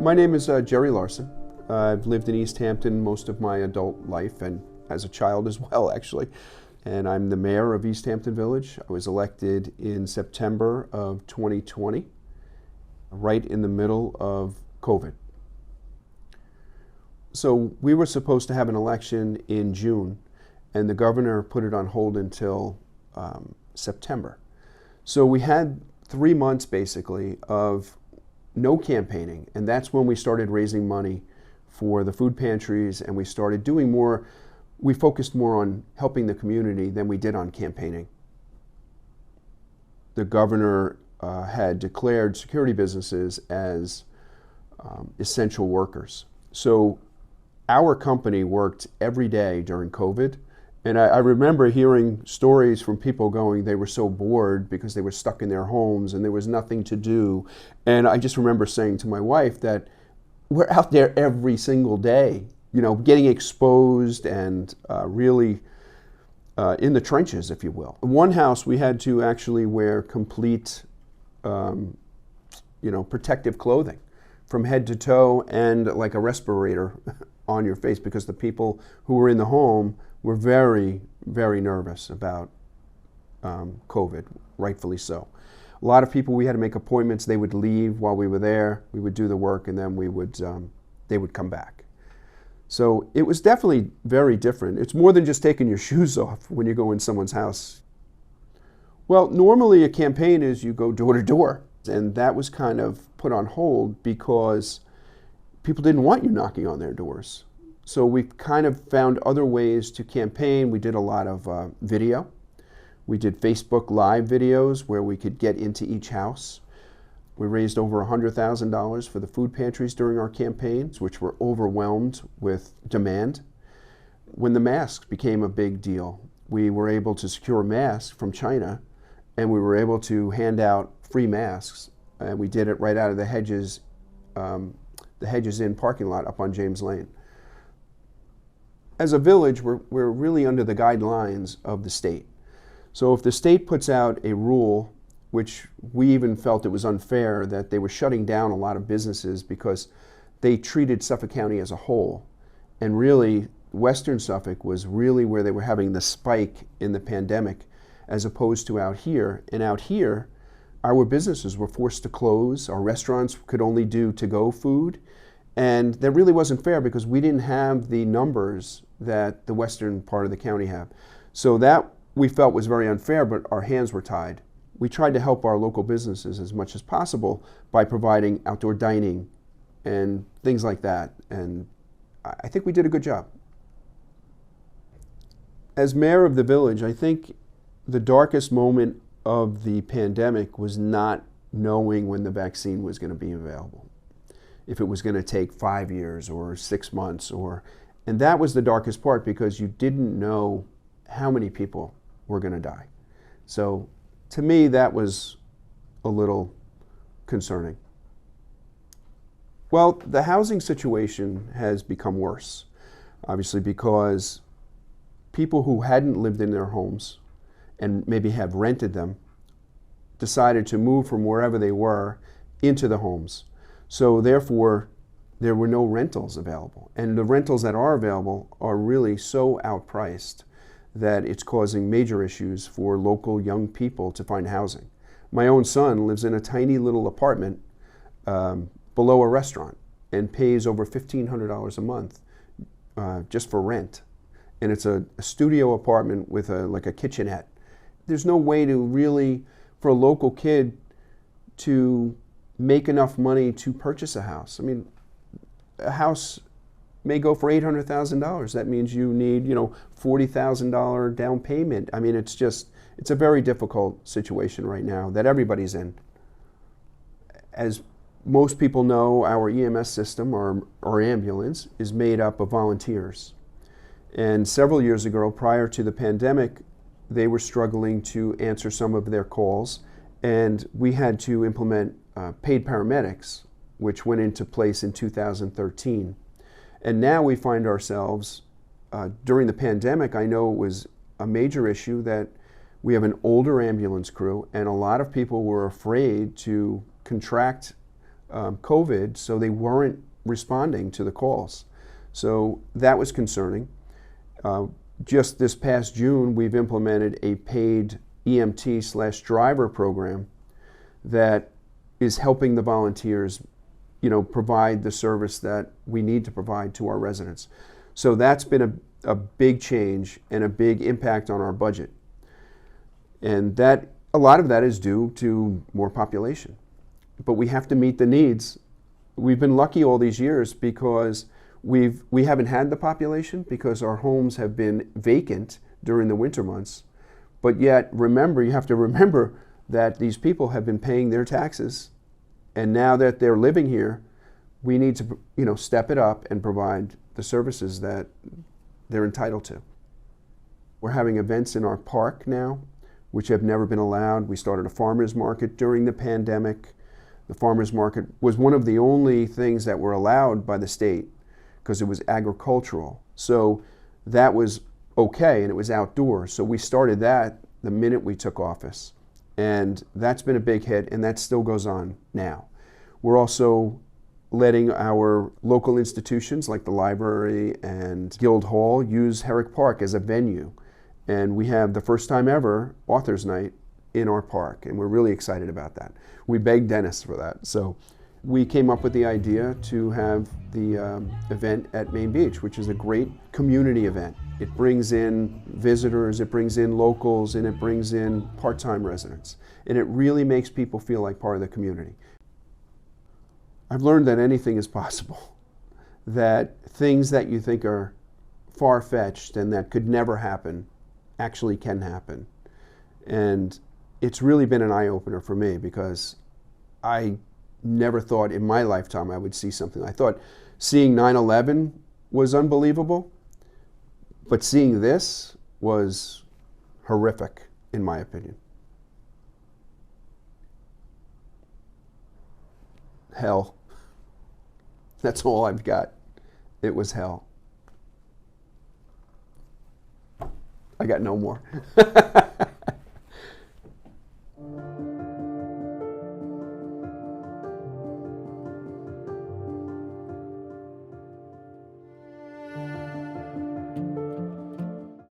My name is Jerry Larsen. I've lived in East Hampton most of my adult life and as a child as well, actually. And I'm the mayor of East Hampton Village. I was elected in September of 2020, right in the middle of COVID. So we were supposed to have an election in June, and the governor put it on hold until September. So we had 3 months basically of no campaigning, and that's when we started raising money for the food pantries, and we started doing more. We focused more on helping the community than we did on campaigning. The governor had declared security businesses as essential workers. So our company worked every day during COVID. And I remember hearing stories from people going, they were so bored because they were stuck in their homes and there was nothing to do. And I just remember saying to my wife that we're out there every single day, you know, getting exposed and really in the trenches, if you will. In one house, we had to actually wear complete, protective clothing from head to toe and like a respirator on your face because the people who were in the home were very, very nervous about COVID, rightfully so. A lot of people, we had to make appointments. They would leave while we were there. We would do the work, and then they would come back. So it was definitely very different. It's more than just taking your shoes off when you go in someone's house. Well, normally a campaign is you go door to door, and that was kind of put on hold because people didn't want you knocking on their doors. So we kind of found other ways to campaign. We did a lot of video. We did Facebook Live videos where we could get into each house. We raised over $100,000 for the food pantries during our campaigns, which were overwhelmed with demand. When the masks became a big deal, we were able to secure masks from China, and we were able to hand out free masks. And we did it right out of the Hedges Inn parking lot up on James Lane. As a village, we're really under the guidelines of the state. So if the state puts out a rule, which we even felt it was unfair, that they were shutting down a lot of businesses because they treated Suffolk County as a whole. And really, Western Suffolk was really where they were having the spike in the pandemic as opposed to out here. And out here, our businesses were forced to close. Our restaurants could only do to-go food. And that really wasn't fair because we didn't have the numbers that the western part of the county have. So that we felt was very unfair, but our hands were tied. We tried to help our local businesses as much as possible by providing outdoor dining and things like that. And I think we did a good job. As mayor of the village, I think the darkest moment of the pandemic was not knowing when the vaccine was going to be available. If it was going to take 5 years or 6 months, and that was the darkest part because you didn't know how many people were going to die. So to me, that was a little concerning. Well, the housing situation has become worse, obviously, because people who hadn't lived in their homes and maybe have rented them decided to move from wherever they were into the homes. So therefore, there were no rentals available. And the rentals that are available are really so outpriced that it's causing major issues for local young people to find housing. My own son lives in a tiny little apartment below a restaurant and pays over $1,500 a month just for rent. And it's a studio apartment with like a kitchenette. There's no way to really, for a local kid, to make enough money to purchase a house. I mean, a house may go for $800,000. That means you need, $40,000 down payment. I mean, it's a very difficult situation right now that everybody's in. As most people know, our EMS system, our ambulance, is made up of volunteers. And several years ago, prior to the pandemic, they were struggling to answer some of their calls, and we had to implement paid paramedics, which went into place in 2013. And now we find ourselves, during the pandemic, I know it was a major issue that we have an older ambulance crew, and a lot of people were afraid to contract COVID, so they weren't responding to the calls. So that was concerning. Just this past June, we've implemented a paid EMT/driver program that is helping the volunteers, provide the service that we need to provide to our residents. So that's been a big change and a big impact on our budget. And a lot of that is due to more population. But we have to meet the needs. We've been lucky all these years because we haven't had the population because our homes have been vacant during the winter months. But yet, you have to remember that these people have been paying their taxes, and now that they're living here, we need to step it up and provide the services that they're entitled to. We're having events in our park now, which have never been allowed. We started a farmers market during the pandemic. The farmers market was one of the only things that were allowed by the state because it was agricultural. So that was okay, and it was outdoors. So we started that the minute we took office. And that's been a big hit, and that still goes on now. We're also letting our local institutions like the library and Guild Hall use Herrick Park as a venue. And we have the first time ever Authors Night in our park, and we're really excited about that. We begged Dennis for that. So we came up with the idea to have the event at Main Beach, which is a great community event. It brings in visitors, it brings in locals, and it brings in part-time residents. And it really makes people feel like part of the community. I've learned that anything is possible, that things that you think are far-fetched and that could never happen actually can happen. And it's really been an eye-opener for me because I never thought in my lifetime I would see something. I thought seeing 9/11 was unbelievable, but seeing this was horrific, in my opinion. Hell. That's all I've got. It was hell. I got no more.